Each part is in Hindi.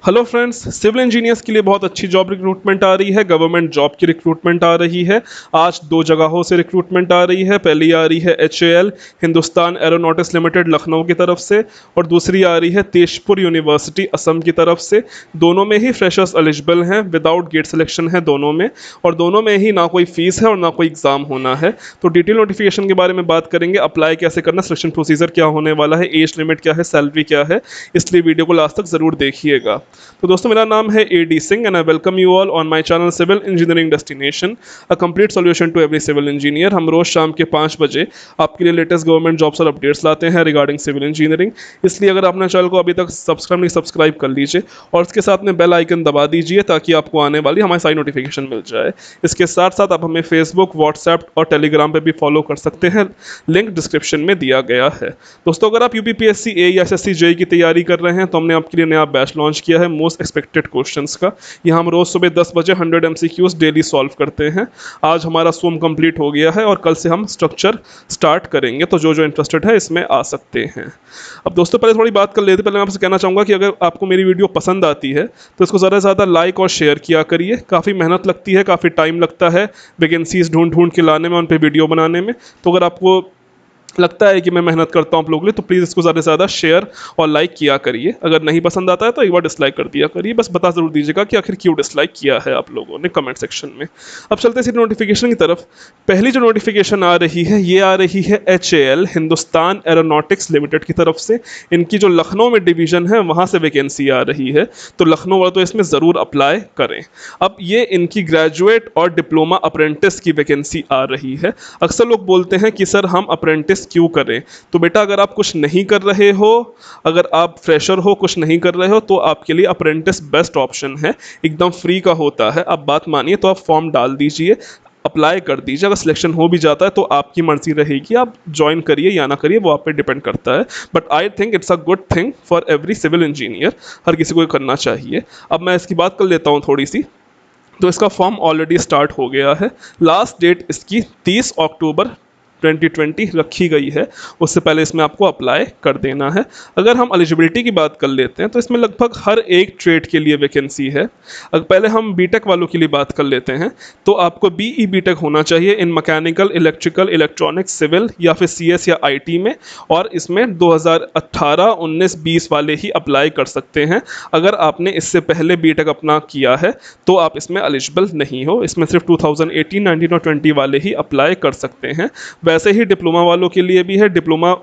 हेलो फ्रेंड्स, सिविल इंजीनियर्स के लिए बहुत अच्छी जॉब रिक्रूटमेंट आ रही है। गवर्नमेंट जॉब की रिक्रूटमेंट आ रही है। आज दो जगहों से रिक्रूटमेंट आ रही है। पहली आ रही है HAL Hindustan aeronautics limited Lucknow की तरफ से, और दूसरी आ रही है तेजपुर यूनिवर्सिटी असम की तरफ से। दोनों में ही फ्रेशर्स एलिजिबल हैं, विदाउट गेट सिलेक्शन है दोनों में, और दोनों में ही ना कोई फीस है और ना कोई एग्ज़ाम होना है। तो डिटेल नोटिफिकेशन के बारे में बात करेंगे, अप्लाई कैसे करना, सिलेक्शन प्रोसीजर क्या होने वाला है, एज लिमिट क्या है, सैलरी क्या है, इसलिए वीडियो को लास्ट तक ज़रूर देखिएगा। तो दोस्तों, मेरा नाम है AD Singh and I welcome you all on my channel civil engineering destination, a complete solution to every civil engineer. हम रोज शाम के 5 बजे आपके लिए लेटेस्ट गवर्नमेंट जॉब्स और अपडेट्स लाते हैं रिगार्डिंग सिविल इंजीनियरिंग। इसलिए अगर आपने चैनल को अभी तक सब्सक्राइब कर लीजिए और इसके साथ में बेल आइकन दबा दीजिए ताकि आपको आने वाली हमारी सारी नोटिफिकेशन मिल जाए। इसके साथ साथ आप हमें फेसबुक, व्हाट्सएप और टेलीग्राम पर भी फॉलो कर सकते हैं, लिंक डिस्क्रिप्शन में दिया गया है। दोस्तों, अगर आप UPPSC A या SSC JEE की तैयारी कर रहे हैं तो हमने आपके लिए नया बैच लॉन्च किया है मोस्ट एक्सपेक्टेड क्वेश्चंस का। यहाँ हम रोज सुबह 10 बजे 100 MCQs डेली सॉल्व करते हैं। आज हमारा सोम कंप्लीट हो गया है और कल से हम स्ट्रक्चर स्टार्ट करेंगे, तो जो जो इंटरेस्टेड है इसमें आ सकते हैं। अब दोस्तों, पहले थोड़ी बात कर लेते। पहले मैं आपसे कहना चाहूँगा कि अगर आपको मेरी वीडियो पसंद आती है तो इसको ज़्यादा से ज़्यादा लाइक और शेयर किया करिए। काफ़ी मेहनत लगती है, काफ़ी टाइम लगता है वैकेंसीज ढूंढ ढूंढ के लाने में, उन पर वीडियो बनाने में। तो अगर आपको लगता है कि मैं मेहनत करता हूँ आप लोगों के लिए, तो प्लीज़ इसको ज़्यादा से ज़्यादा शेयर और लाइक किया करिए। अगर नहीं पसंद आता है तो एक बार डिसलाइक कर दिया करिए, बस बता ज़रूर दीजिएगा कि आखिर क्यों डिसलाइक किया है आप लोगों ने कमेंट सेक्शन में। अब चलते हैं नोटिफिकेशन की तरफ। पहली जो नोटिफिकेशन आ रही है ये आ रही है HAL हिंदुस्तान एरोनॉटिक्स लिमिटेड की तरफ से। इनकी जो लखनऊ में डिवीज़न है वहाँ से वैकेंसी आ रही है, तो लखनऊ वाला तो इसमें ज़रूर अप्लाई करें। अब ये इनकी ग्रेजुएट और डिप्लोमा अप्रेंटिस की वैकेंसी आ रही है। अक्सर लोग बोलते हैं कि सर हम अप्रेंटिस क्यों करें। तो बेटा, अगर आप कुछ नहीं कर रहे हो, अगर आप फ्रेशर हो, कुछ नहीं कर रहे हो, तो आपके लिए अप्रेंटिस बेस्ट ऑप्शन है। एकदम फ्री का होता है। आप बात मानिए तो आप फॉर्म डाल दीजिए, अप्लाई कर दीजिए। अगर सिलेक्शन हो भी जाता है तो आपकी मर्जी रहेगी, आप ज्वाइन करिए या ना करिए, वो आप पे डिपेंड करता है। But I think it's a good thing for every civil engineer, हर किसी को ये करना चाहिए। अब मैं इसकी बात कर लेता हूँ थोड़ी सी। तो इसका फॉर्म ऑलरेडी स्टार्ट हो गया है। लास्ट डेट इसकी 30 अक्टूबर 2020 रखी गई है। उससे पहले इसमें आपको अप्लाई कर देना है। अगर हम एलिजिबिलिटी की बात कर लेते हैं तो इसमें लगभग हर एक ट्रेड के लिए वैकेंसी है। अगर पहले हम बीटेक वालों के लिए बात कर लेते हैं तो आपको BE बीटेक होना चाहिए in mechanical, electrical, electronics, civil या फिर CS या IT में, और इसमें 2018, 19, 20 वाले ही अप्लाई कर सकते हैं। अगर आपने इससे पहले बीटेक अपना किया है तो आप इसमें एलिजिबल नहीं हो। इसमें सिर्फ 2018, 19 और 20 वाले ही अप्लाई कर सकते हैं। वैसे ही डिप्लोमा वालों के लिए भी है। डिप्लोमा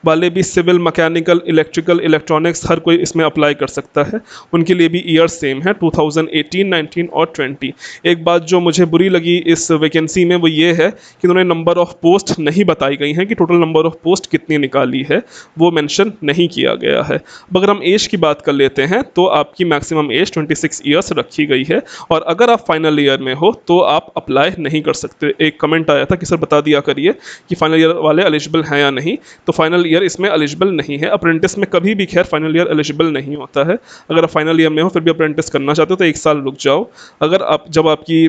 वाले भी सिविल, मैकेनिकल, इलेक्ट्रिकल, इलेक्ट्रॉनिक्स हर कोई इसमें अप्लाई कर सकता है। उनके लिए भी ईयर सेम है, 2018, 19 और 20। एक बात जो मुझे बुरी लगी इस वैकेंसी में वो ये है कि उन्होंने नंबर ऑफ पोस्ट नहीं बताई गई हैं कि टोटल नंबर ऑफ पोस्ट कितनी निकाली है, वो मेंशन नहीं किया गया है। अब अगर हम एज की बात कर लेते हैं तो आपकी मैक्सिमम एज 26 ईयर्स रखी गई है, और अगर आप फाइनल ईयर में हो तो आप अप्लाई नहीं कर सकते। एक कमेंट आया था कि सर बता दिया करिए कि फाइनल ईयर वाले एलिजिबल हैं या नहीं, तो फाइनल ईयर इसमें एलिजिबल नहीं है। अप्रेंटिस में कभी भी खैर फाइनल ईयर एलिजिबल नहीं होता है। अगर आप फाइनल ईयर में हो फिर भी अप्रेंटिस करना चाहते हो तो 1 साल रुक जाओ। अगर आप जब आपकी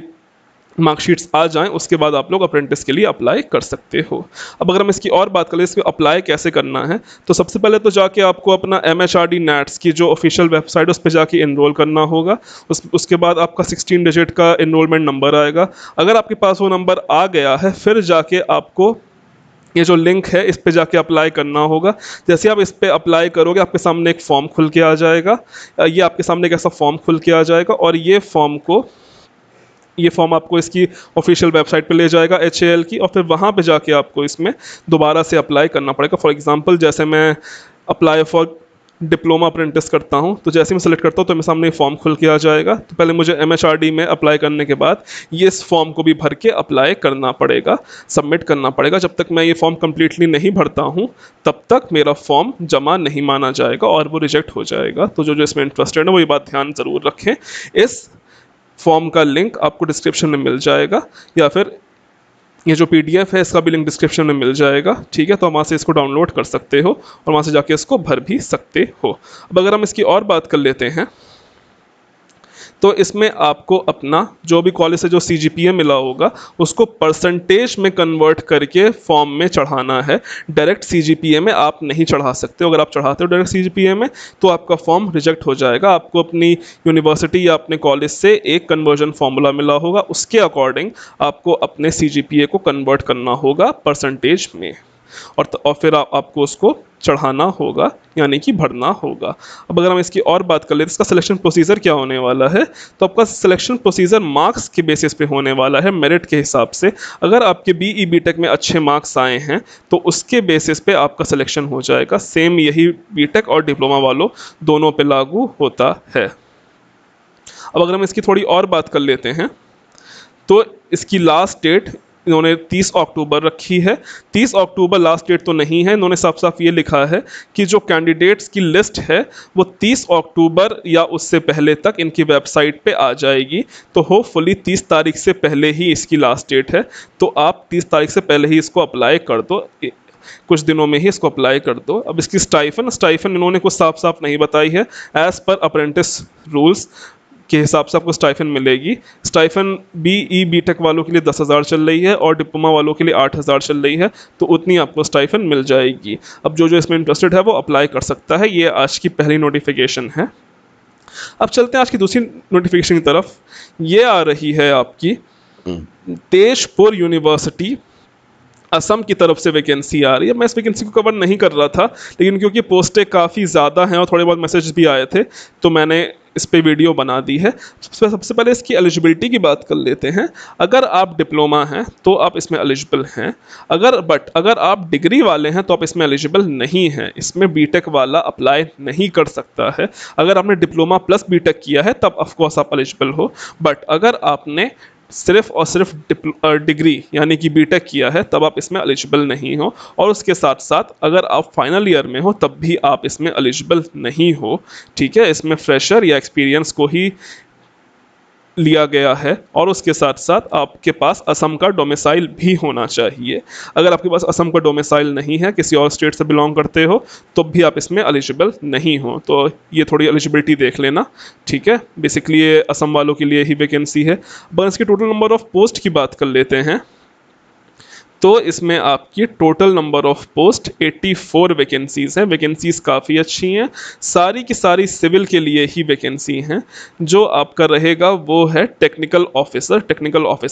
मार्कशीट्स आ जाएं उसके बाद आप लोग अप्रेंटिस के लिए अप्लाई कर सकते हो। अब अगर हम इसकी और बात करें इसको अप्लाई कैसे करना है, तो सबसे पहले तो जाके आपको अपना MHRD NATS की जो ऑफिशियल वेबसाइट है उस पर जाके इनरोल करना होगा। उसके बाद आपका 16 डिजिट का इनरोलमेंट नंबर आएगा। अगर आपके पास वो नंबर आ गया है फिर जाके आपको ये जो लिंक है इस पे जाके अप्लाई करना होगा। जैसे आप इस पे अप्लाई करोगे आपके सामने एक फॉर्म खुल के आ जाएगा। ये आपके सामने एक ऐसा फॉर्म खुल के आ जाएगा, और ये फॉर्म आपको इसकी ऑफिशियल वेबसाइट पे ले जाएगा HAL की, और फिर वहाँ पे जाके आपको इसमें दोबारा से अप्लाई करना पड़ेगा। फॉर एग्जांपल जैसे मैं अप्लाई फॉर डिप्लोमा अप्रेंटिस करता हूँ, तो जैसे मैं सेलेक्ट करता हूँ तो मेरे सामने फॉर्म खुल के आ जाएगा। तो पहले मुझे MHRD में अप्लाई करने के बाद ये इस फॉर्म को भी भर के अप्लाई करना पड़ेगा, सबमिट करना पड़ेगा। जब तक मैं ये फॉर्म कम्प्लीटली नहीं भरता हूँ तब तक मेरा फॉर्म जमा नहीं माना जाएगा और वो रिजेक्ट हो जाएगा। तो जो जो इसमें इंटरेस्टेड है वो ये बात ध्यान ज़रूर रखें। इस फॉर्म का लिंक आपको डिस्क्रिप्शन में मिल जाएगा, या फिर ये जो PDF है इसका भी लिंक डिस्क्रिप्शन में मिल जाएगा। ठीक है, तो वहाँ से इसको डाउनलोड कर सकते हो और वहाँ से जाके इसको भर भी सकते हो। अब अगर हम इसकी और बात कर लेते हैं तो इसमें आपको अपना जो भी कॉलेज से जो सीजीपीए मिला होगा उसको परसेंटेज में कन्वर्ट करके फॉर्म में चढ़ाना है। डायरेक्ट सीजीपीए में आप नहीं चढ़ा सकते हो। अगर आप चढ़ाते हो डायरेक्ट सीजीपीए में तो आपका फॉर्म रिजेक्ट हो जाएगा। आपको अपनी यूनिवर्सिटी या अपने कॉलेज से एक कन्वर्जन फॉर्मूला मिला होगा, उसके अकॉर्डिंग आपको अपने सीजीपीए को कन्वर्ट करना होगा परसेंटेज में, और फिर आपको उसको चढ़ाना होगा, यानी कि भरना होगा। अब अगर हम इसकी और बात कर ले तो इसका सिलेक्शन प्रोसीजर क्या होने वाला है, तो आपका सिलेक्शन प्रोसीजर मार्क्स के बेसिस पे होने वाला है, मेरिट के हिसाब से। अगर आपके बीई बीटेक में अच्छे मार्क्स आए हैं तो उसके बेसिस पे आपका सिलेक्शन हो जाएगा। सेम यही बीटेक और डिप्लोमा वालों दोनों पे लागू होता है। अब अगर हम इसकी थोड़ी और बात कर लेते हैं तो इसकी लास्ट डेट इन्होंने 30 अक्टूबर रखी है। 30 अक्टूबर लास्ट डेट तो नहीं है, इन्होंने साफ साफ ये लिखा है कि जो कैंडिडेट्स की लिस्ट है वो 30 अक्टूबर या उससे पहले तक इनकी वेबसाइट पे आ जाएगी। तो होपफुली 30 तारीख से पहले ही इसकी लास्ट डेट है, तो आप 30 तारीख से पहले ही इसको अप्लाई कर दो, कुछ दिनों में ही इसको अप्लाई कर दो। अब इसकी स्टाइफन इन्होंने कुछ साफ साफ नहीं बताई है। एज़ पर अप्रेंटिस रूल्स के हिसाब से आपको स्टाइफन मिलेगी। स्टाइफन बीई बीटेक वालों के लिए 10,000 चल रही है और डिप्लोमा वालों के लिए 8,000 चल रही है, तो उतनी आपको स्टाइफन मिल जाएगी। अब जो जो इसमें इंटरेस्टेड है वो अप्लाई कर सकता है। ये आज की पहली नोटिफिकेशन है। अब चलते हैं आज की दूसरी नोटिफिकेशन की तरफ। ये आ रही है आपकी तेजपुर यूनिवर्सिटी असम की तरफ से वैकेंसी आ रही है। मैं इस वैकेंसी को कवर नहीं कर रहा था, लेकिन क्योंकि पोस्टें काफ़ी ज़्यादा हैं और थोड़े बहुत मैसेज भी आए थे तो मैंने इस पे वीडियो बना दी है। सबसे पहले इसकी एलिजिबिलिटी की बात कर लेते हैं। अगर आप डिप्लोमा हैं तो आप इसमें एलिजिबल हैं, अगर आप डिग्री वाले हैं तो आप इसमें एलिजिबल नहीं हैं। इसमें बीटेक वाला अप्लाई नहीं कर सकता है। अगर आपने डिप्लोमा प्लस बीटेक किया है तब ऑफकोर्स आप एलिजिबल हो, बट अगर आपने सिर्फ और सिर्फ डिग्री यानी कि बीटेक किया है तब आप इसमें एलिजिबल नहीं हो। और उसके साथ साथ अगर आप फाइनल ईयर में हो तब भी आप इसमें एलिजिबल नहीं हो। ठीक है, इसमें फ्रेशर या एक्सपीरियंस को ही लिया गया है। और उसके साथ साथ आपके पास असम का डोमिसाइल भी होना चाहिए। अगर आपके पास असम का डोमिसाइल नहीं है, किसी और स्टेट से बिलोंग करते हो, तो भी आप इसमें एलिजिबल नहीं हो। तो ये थोड़ी एलिजिबिलिटी देख लेना। ठीक है, बेसिकली ये असम वालों के लिए ही वैकेंसी है। बस इसके टोटल नंबर ऑफ पोस्ट की बात कर लेते हैं तो इसमें आपकी total number of post 84 vacancies हैं। वैकेंसीज़ काफ़ी अच्छी हैं, सारी की सारी सिविल के लिए ही वैकेंसी हैं। जो आपका रहेगा वो है टेक्निकल ऑफिसर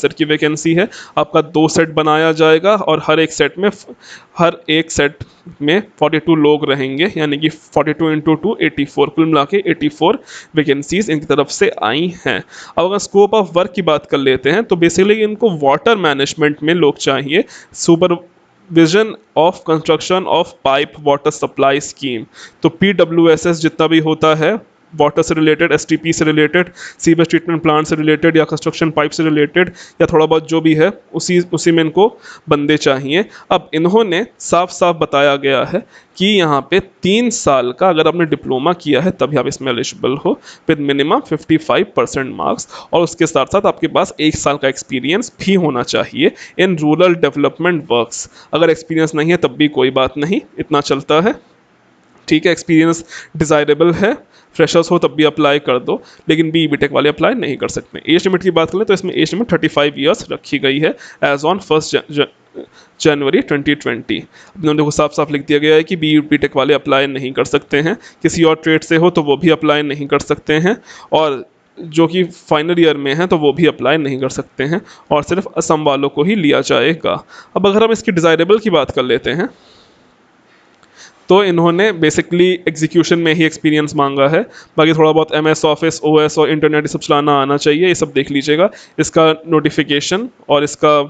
की वैकेंसी है। आपका 2 सेट बनाया जाएगा और हर एक सेट में 42 लोग रहेंगे, यानी कि 42 इंटू 2 84, कुल मिला के 84 वैकेंसीज़ इनकी तरफ से आई हैं। अब अगर स्कोप ऑफ वर्क की बात कर लेते हैं तो बेसिकली इनको वाटर मैनेजमेंट में लोग चाहिए। Supervision of construction of pipe water supply scheme, तो PWSS जितना भी होता है वाटर से रिलेटेड, STP से रिलेटेड, सीवेज ट्रीटमेंट प्लांट से रिलेटेड या कंस्ट्रक्शन पाइप से रिलेटेड या थोड़ा बहुत जो भी है उसी में इनको बंदे चाहिए। अब इन्होंने साफ साफ बताया गया है कि यहाँ पे 3 साल का अगर आपने डिप्लोमा किया है तभी आप इसमें एलिजिबल हो, विद मिनिमम 55% मार्क्स। और उसके साथ साथ आपके पास 1 साल का एक्सपीरियंस भी होना चाहिए इन रूरल डेवलपमेंट वर्क्स। अगर एक्सपीरियंस नहीं है तब भी कोई बात नहीं, इतना चलता है। ठीक है, एक्सपीरियंस डिज़ायरेबल है, फ्रेशर्स हो तब भी अप्लाई कर दो, लेकिन बीई बीटेक वाले अप्लाई नहीं कर सकते। एज लिमिट की बात करें तो इसमें एज लिमिट 35 ईयर्स रखी गई है एज ऑन 1 जनवरी 2020। इन्होंने देखो साफ साफ लिख दिया गया है कि बीई बीटेक वाले अप्लाई नहीं कर सकते हैं। किसी और ट्रेड से हो तो वो भी अप्लाई नहीं कर सकते हैं, और जो कि फाइनल ईयर में है तो वो भी अप्लाई नहीं कर सकते हैं, और सिर्फ असम वालों को ही लिया जाएगा। अब अगर हम इसकी डिज़ायरेबल की बात कर लेते हैं तो इन्होंने बेसिकली एग्जीक्यूशन में ही एक्सपीरियंस मांगा है। बाकी थोड़ा बहुत MS ऑफिस, OS और इंटरनेट सब चलाना आना चाहिए, ये सब देख लीजिएगा। इसका नोटिफिकेशन और इसका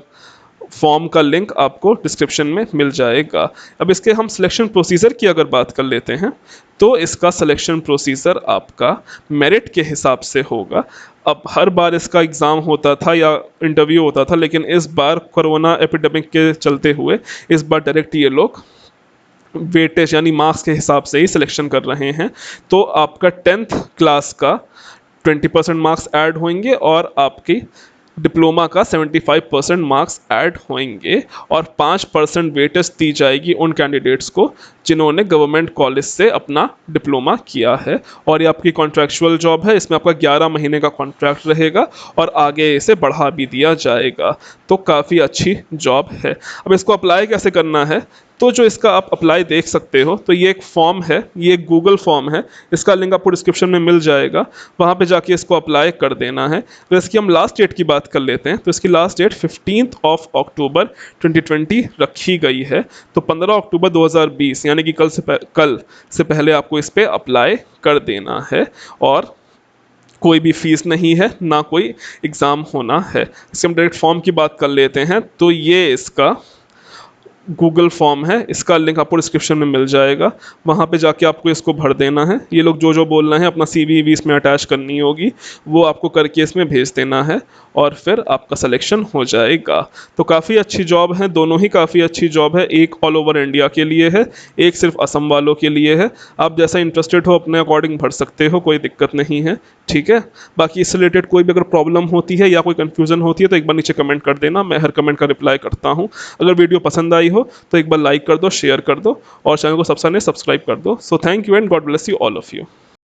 फॉर्म का लिंक आपको डिस्क्रिप्शन में मिल जाएगा। अब इसके हम सिलेक्शन प्रोसीजर की अगर बात कर लेते हैं तो इसका सिलेक्शन प्रोसीजर आपका मेरिट के हिसाब से होगा। अब हर बार इसका एग्ज़ाम होता था या इंटरव्यू होता था, लेकिन इस बार कोरोना एपिडेमिक के चलते हुए इस बार डायरेक्ट ये लोग वेटेज यानी मार्क्स के हिसाब से ही सिलेक्शन कर रहे हैं। तो आपका 10th क्लास का 20% मार्क्स ऐड होंगे और आपकी डिप्लोमा का 75% मार्क्स ऐड होंगे और 5% वेटेज दी जाएगी उन कैंडिडेट्स को जिन्होंने गवर्नमेंट कॉलेज से अपना डिप्लोमा किया है। और ये आपकी कॉन्ट्रैक्चुअल जॉब है, इसमें आपका 11 महीने का कॉन्ट्रैक्ट रहेगा और आगे इसे बढ़ा भी दिया जाएगा। तो काफ़ी अच्छी जॉब है। अब इसको अप्लाई कैसे करना है, तो जो इसका आप अप्लाई देख सकते हो, तो ये एक फॉर्म है, ये एक गूगल फॉर्म है, इसका लिंक आपको डिस्क्रिप्शन में मिल जाएगा, वहाँ पे जाके इसको अप्लाई कर देना है। तो इसकी हम लास्ट डेट की बात कर लेते हैं, तो इसकी लास्ट डेट 15 अक्टूबर 2020 रखी गई है। तो 15 अक्टूबर 2020 यानी कि कल से पहले आपको इस पर अप्लाई कर देना है और कोई भी फीस नहीं है, ना कोई एग्ज़ाम होना है। इसके हम डायरेक्ट फॉर्म की बात कर लेते हैं, तो ये इसका गूगल फॉर्म है, इसका लिंक आपको डिस्क्रिप्शन में मिल जाएगा, वहाँ पे जाके आपको इसको भर देना है। ये लोग जो जो बोल रहे हैं अपना CV भी इसमें अटैच करनी होगी, वो आपको करके इसमें भेज देना है और फिर आपका सिलेक्शन हो जाएगा। तो काफ़ी अच्छी जॉब है, दोनों ही काफ़ी अच्छी जॉब है। एक ऑल ओवर इंडिया के लिए है, एक सिर्फ असम वालों के लिए है। आप जैसा इंटरेस्टेड हो अपने अकॉर्डिंग भर सकते हो, कोई दिक्कत नहीं है, ठीक है। बाकी इससे रिलेटेड कोई भी अगर प्रॉब्लम होती है या कोई कन्फ्यूज़न होती है तो एक बार नीचे कमेंट कर देना, मैं हर कमेंट का रिप्लाई करता हूँ। अगर वीडियो पसंद आई हो तो एक बार लाइक कर दो, शेयर कर दो और चैनल को सब्सक्राइब कर दो। So thank you and God bless you all of you.